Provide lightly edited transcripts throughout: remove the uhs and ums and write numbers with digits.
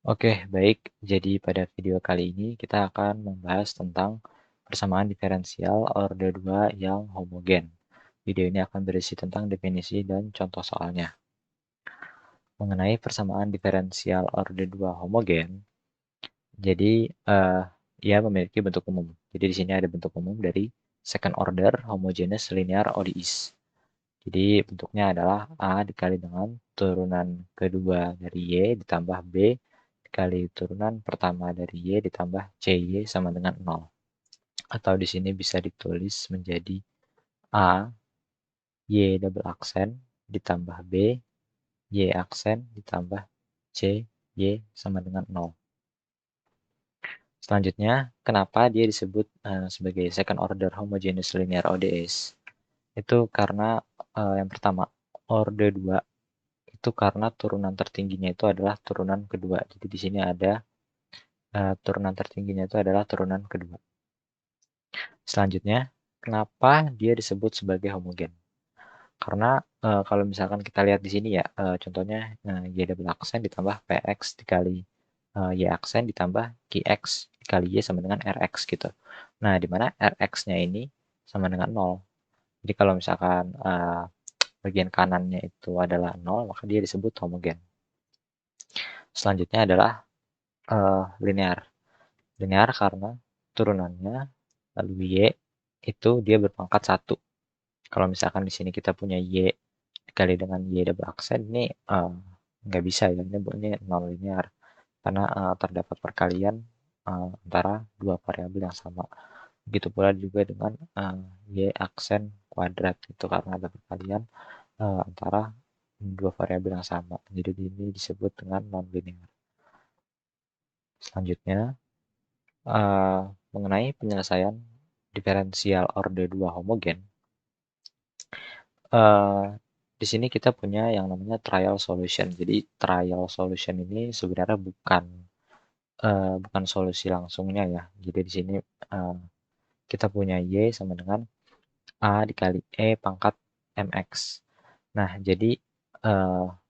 Oke, baik. Jadi pada video kali ini kita akan membahas tentang persamaan diferensial orde 2 yang homogen. Video ini akan berisi tentang definisi dan contoh soalnya. Mengenai persamaan diferensial orde 2 homogen, jadi ia memiliki bentuk umum. Jadi di sini ada bentuk umum dari second order homogeneous linear ODEs. Jadi bentuknya adalah A dikali dengan turunan kedua dari Y ditambah B dikali turunan pertama dari Y ditambah CY sama dengan 0. Atau di sini bisa ditulis menjadi A, Y double aksen ditambah B, Y aksen ditambah C, Y sama dengan 0. Selanjutnya, kenapa dia disebut sebagai second order homogeneous linear ODS? Itu karena yang pertama, orde 2 itu karena turunan tertingginya itu adalah turunan kedua. Jadi di sini ada turunan tertingginya itu adalah turunan kedua. Selanjutnya, kenapa dia disebut sebagai homogen? Karena kalau misalkan kita lihat di sini ya, contohnya Y double aksen ditambah PX dikali Y aksen ditambah QX dikali Y sama dengan RX gitu. Nah, di mana RX-nya ini sama dengan 0. Jadi kalau misalkan bagian kanannya itu adalah 0, maka dia disebut homogen. Selanjutnya adalah linear. Linear karena turunannya lalu Y itu dia berpangkat 1. Kalau misalkan di sini kita punya Y dikali dengan Y double aksen, ini nggak bisa ya, ini non linear. Karena terdapat perkalian antara dua variabel yang sama. Begitu pula juga dengan Y aksen kuadrat, itu karena ada perkalian antara dua variabel yang sama. Jadi ini disebut dengan non linear. Selanjutnya, mengenai penyelesaian diferensial orde 2 homogen, di sini kita punya yang namanya trial solution. Jadi trial solution ini sebenarnya bukan solusi langsungnya ya. Jadi di sini kita punya Y sama dengan A dikali E pangkat MX. Nah, jadi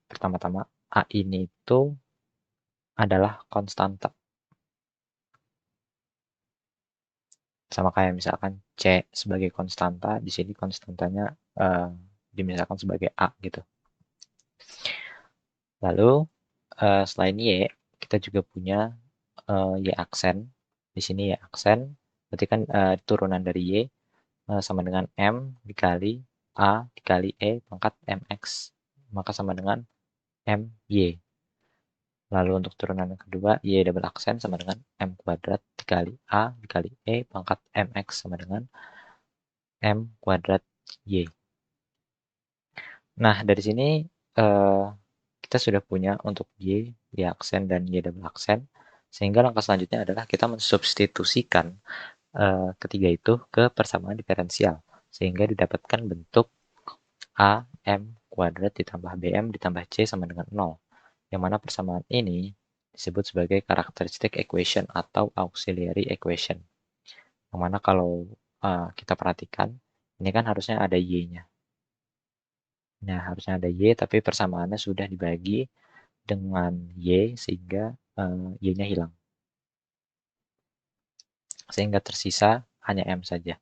pertama-tama A ini itu adalah konstanta. Sama kayak misalkan C sebagai konstanta, di sini konstantanya dimisalkan sebagai A gitu. Lalu selain Y, kita juga punya Y aksen. Di sini Y aksen, berarti kan turunan dari Y sama dengan M dikali A dikali E pangkat MX. Maka sama dengan MY. Lalu untuk turunan yang kedua, Y double aksen sama dengan M kuadrat dikali A dikali E pangkat MX sama dengan M kuadrat Y. Nah, dari sini kita sudah punya untuk Y aksen, dan Y double aksen. Sehingga langkah selanjutnya adalah kita mensubstitusikan ketiga itu ke persamaan diferensial. Sehingga didapatkan bentuk A, M kuadrat ditambah BM ditambah C sama dengan 0. Yang mana persamaan ini disebut sebagai characteristic equation atau auxiliary equation. Yang mana kalau kita perhatikan, ini kan harusnya ada Y-nya. Nah, harusnya ada Y, tapi persamaannya sudah dibagi dengan Y, sehingga Y-nya hilang. Sehingga tersisa hanya M saja.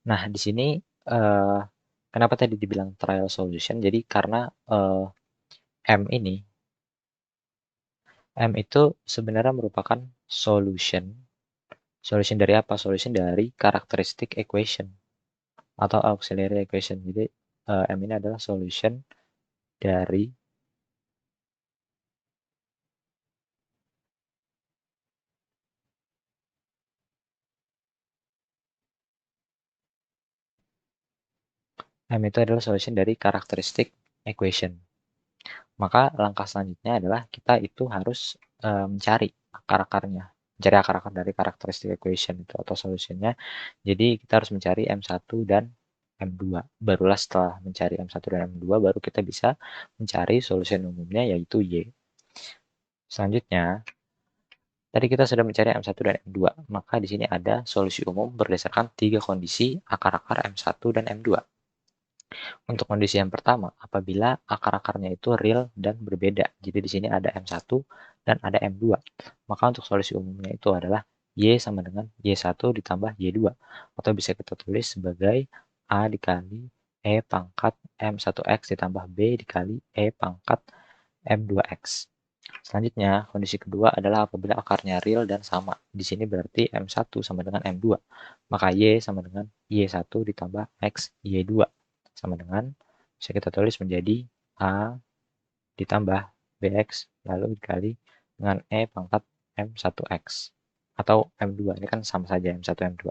Nah, di sini kenapa tadi dibilang trial solution? Jadi karena M itu sebenarnya merupakan solution. Solution dari apa? Solution dari characteristic equation atau auxiliary equation. Jadi M ini adalah solution dari M itu adalah solution dari characteristic equation. Maka langkah selanjutnya adalah kita itu harus mencari akar-akarnya. Mencari akar-akar dari characteristic equation itu atau solutionnya. Jadi kita harus mencari M1 dan M2. Barulah setelah mencari M1 dan M2 baru kita bisa mencari solution umumnya yaitu Y. Selanjutnya, tadi kita sudah mencari M1 dan M2. Maka di sini ada solusi umum berdasarkan tiga kondisi akar-akar M1 dan M2. Untuk kondisi yang pertama, apabila akar-akarnya itu real dan berbeda. Jadi di sini ada M1 dan ada M2. Maka untuk solusi umumnya itu adalah Y sama dengan Y1 ditambah Y2. Atau bisa kita tulis sebagai A dikali E pangkat M1X ditambah B dikali E pangkat M2X. Selanjutnya, kondisi kedua adalah apabila akarnya real dan sama. Di sini berarti M1 sama dengan M2. Maka Y sama dengan Y1 ditambah X Y2 sama dengan, bisa kita tulis menjadi A ditambah BX lalu dikali dengan E pangkat M1X. Atau M2, ini kan sama saja M1 M2.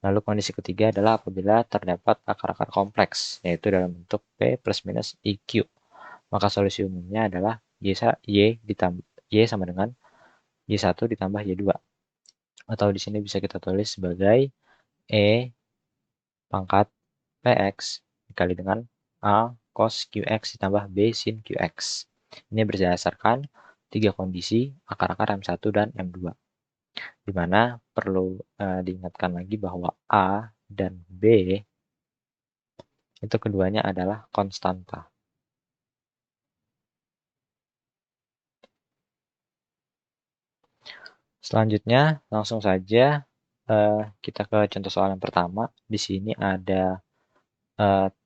Lalu kondisi ketiga adalah apabila terdapat akar-akar kompleks, yaitu dalam bentuk P plus minus IQ. Maka solusi umumnya adalah Y ditambah Y sama dengan Y1 ditambah Y2. Atau di sini bisa kita tulis sebagai E pangkat PX dikali dengan A cos QX ditambah B sin QX. Ini berdasarkan tiga kondisi akar-akar M1 dan M2. Di mana perlu diingatkan lagi bahwa A dan B itu keduanya adalah konstanta. Selanjutnya, langsung saja kita ke contoh soal yang pertama. Di sini ada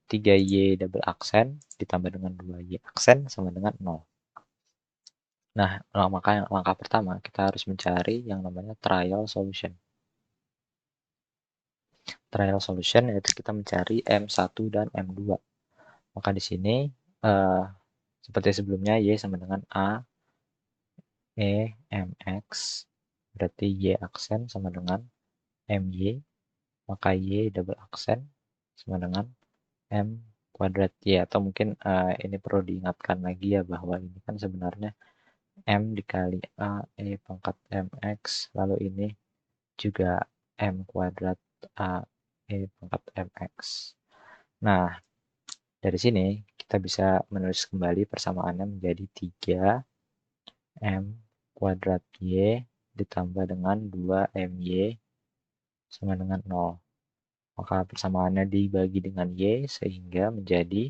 3Y double aksen ditambah dengan 2Y aksen sama dengan 0. Nah, maka langkah pertama kita harus mencari yang namanya trial solution. Trial solution yaitu kita mencari M1 dan M2. Maka di sini seperti sebelumnya Y sama dengan A E MX, berarti Y aksen sama dengan MY, maka Y double aksen sama dengan M kuadrat Y, atau mungkin ini perlu diingatkan lagi ya bahwa ini kan sebenarnya M dikali A E pangkat MX, lalu ini juga M kuadrat A E pangkat MX. Nah, dari sini kita bisa menulis kembali persamaannya menjadi 3 M kuadrat Y ditambah dengan 2MY sama dengan 0. Maka persamaannya dibagi dengan Y sehingga menjadi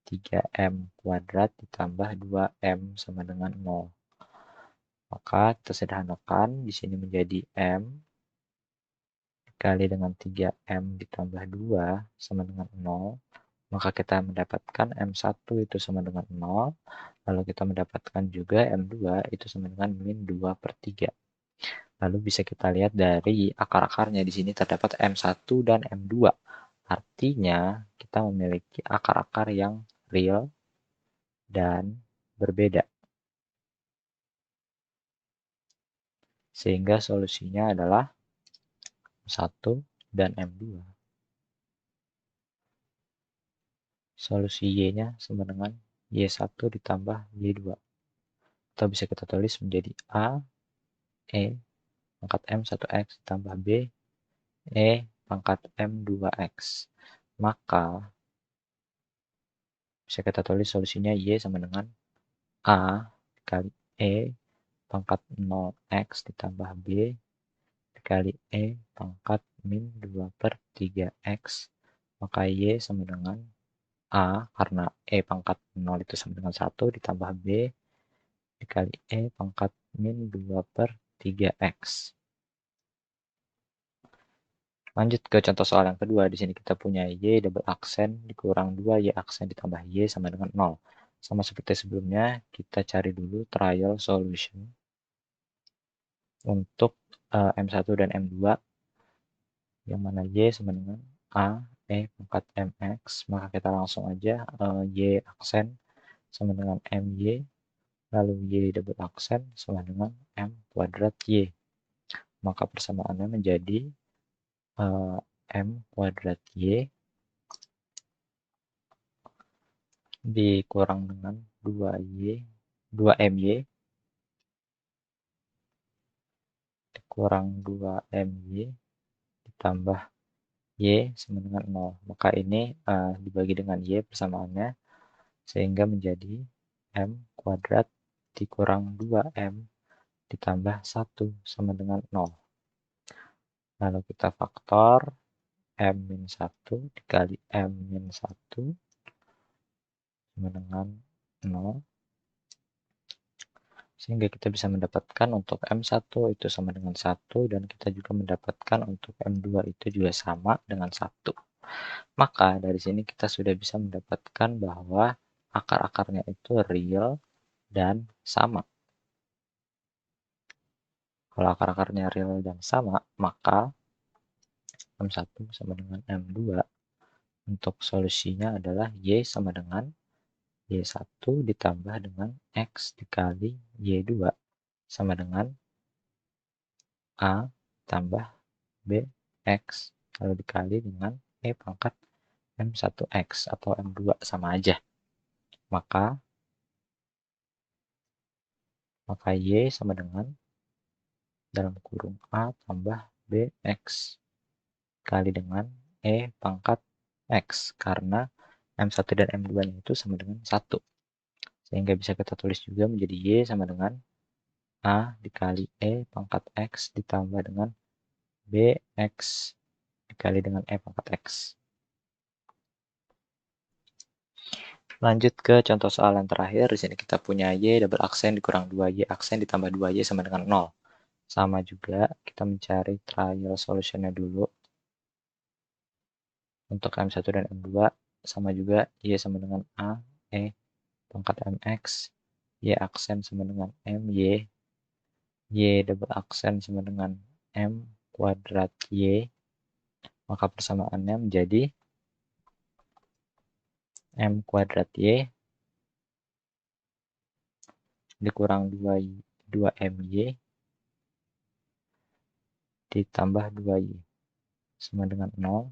3M kuadrat ditambah 2M sama dengan 0. Maka kita sederhanakan, di sini menjadi M dikali dengan 3M ditambah 2 sama dengan 0. Maka kita mendapatkan M1 itu sama dengan 0. Lalu kita mendapatkan juga M2 itu sama dengan min 2 per 3. Lalu bisa kita lihat dari akar-akarnya di sini terdapat M1 dan M2. Artinya kita memiliki akar-akar yang real dan berbeda. Sehingga solusinya adalah M1 dan M2. Solusi Y-nya sama dengan Y1 ditambah Y2. Atau bisa kita tulis menjadi A, E, pangkat M1X ditambah B, E, pangkat M2X. Maka bisa kita tulis solusinya Y sama dengan A dikali E pangkat 0X ditambah B dikali E pangkat min 2 per 3X. Maka Y sama dengan A, karena E pangkat 0 itu sama dengan 1 ditambah B dikali E pangkat min 2 per 3X. Lanjut ke contoh soal yang kedua. Di sini kita punya Y double aksen dikurang 2 Y aksen ditambah Y sama dengan 0. Sama seperti sebelumnya, kita cari dulu trial solution untuk M1 dan M2, yang mana Y sama dengan A, E pangkat MX. Maka kita langsung aja Y aksen sama dengan MY, lalu Y double aksen sama dengan M kuadrat Y. Maka persamaannya menjadi M kuadrat Y dikurang dengan 2MY dikurang 2MY ditambah Y sama dengan 0. Maka ini dibagi dengan Y persamaannya sehingga menjadi M kuadrat dikurang 2M ditambah 1 sama dengan 0. Lalu kita faktor M-1 dikali M-1 sama dengan 0. Sehingga kita bisa mendapatkan untuk M1 itu sama dengan 1 dan kita juga mendapatkan untuk M2 itu juga sama dengan 1. Maka dari sini kita sudah bisa mendapatkan bahwa akar-akarnya itu real dan sama. Kalau akar-akarnya real dan sama, maka M1 sama dengan M2. Untuk solusinya adalah Y sama dengan Y1 ditambah dengan X dikali Y2 sama dengan A tambah BX lalu dikali dengan E pangkat M1X atau M2 sama aja. Maka Y sama dengan dalam kurung A tambah BX kali dengan E pangkat X karena M1 dan M2-nya itu sama dengan 1. Sehingga bisa kita tulis juga menjadi Y sama dengan A dikali E pangkat X ditambah dengan BX dikali dengan E pangkat X. Lanjut ke contoh soal yang terakhir. Di sini kita punya Y double aksen dikurang 2Y aksen ditambah 2Y sama dengan 0. Sama juga, kita mencari trial solutionnya dulu. Untuk M1 dan M2 sama juga Y sama dengan A, E pangkat MX, Y aksen sama dengan MY, Y double aksen sama dengan M kuadrat Y, maka persamaannya menjadi M kuadrat Y dikurang 2MY ditambah 2Y sama dengan 0.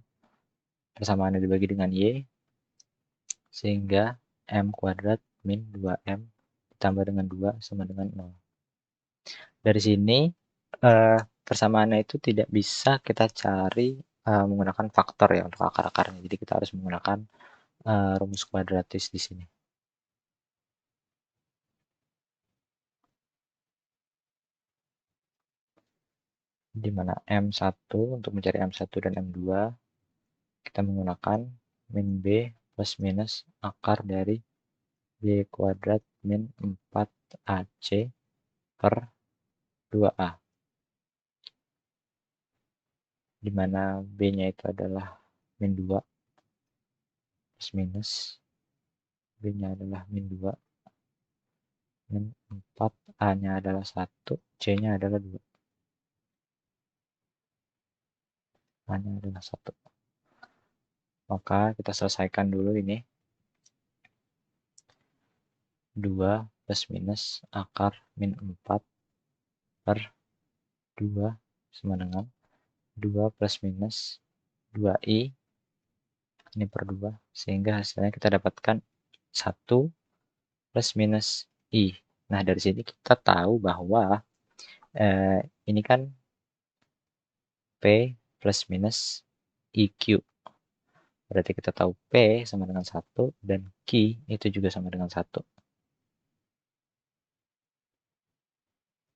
Persamaannya dibagi dengan Y, sehingga M kuadrat min 2M ditambah dengan 2 sama dengan 0. Dari sini, persamaannya itu tidak bisa kita cari menggunakan faktor ya untuk akar-akarnya. Jadi kita harus menggunakan rumus kuadratis di sini. Di mana M1 untuk mencari M1 dan M2 kita menggunakan min B plus minus akar dari B kuadrat min 4AC per 2A. Di mana B-nya itu adalah min 2 plus minus B-nya adalah min 2 min 4 A-nya adalah 1 C-nya adalah 2. A-nya adalah 1. Maka kita selesaikan dulu ini. 2 plus minus akar min 4 per 2 sama dengan 2 plus minus 2i ini per 2, sehingga hasilnya kita dapatkan 1 plus minus i. Nah, dari sini kita tahu bahwa ini kan P plus minus IQ. Berarti kita tahu P sama dengan 1 dan Q itu juga sama dengan 1.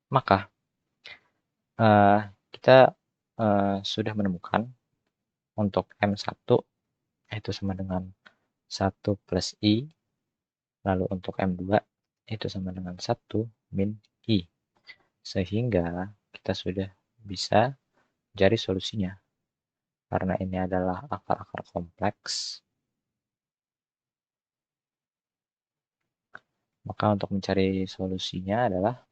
Maka kita sudah menemukan untuk M1 itu sama dengan 1 plus I, lalu untuk M2 itu sama dengan 1 min I. Sehingga kita sudah bisa mencari solusinya. Karena ini adalah akar-akar kompleks, maka untuk mencari solusinya adalah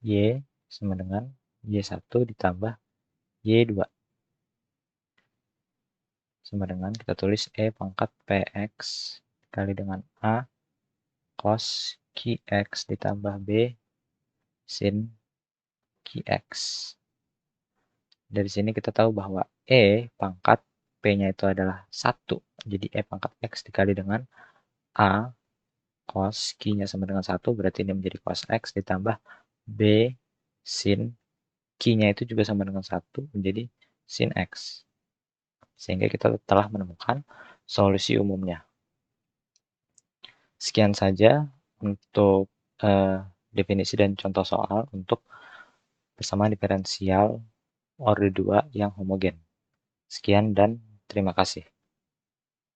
Y sama dengan Y1 ditambah Y2 sama dengan kita tulis E pangkat PX dikali dengan A cos QX ditambah B sin QX. Dari sini kita tahu bahwa E pangkat P-nya itu adalah 1. Jadi E pangkat X dikali dengan A cos Q-nya sama dengan 1. Berarti ini menjadi cos X ditambah B sin Q-nya itu juga sama dengan 1. Menjadi sin X. Sehingga kita telah menemukan solusi umumnya. Sekian saja untuk definisi dan contoh soal untuk persamaan diferensial orde 2 yang homogen. Sekian dan terima kasih.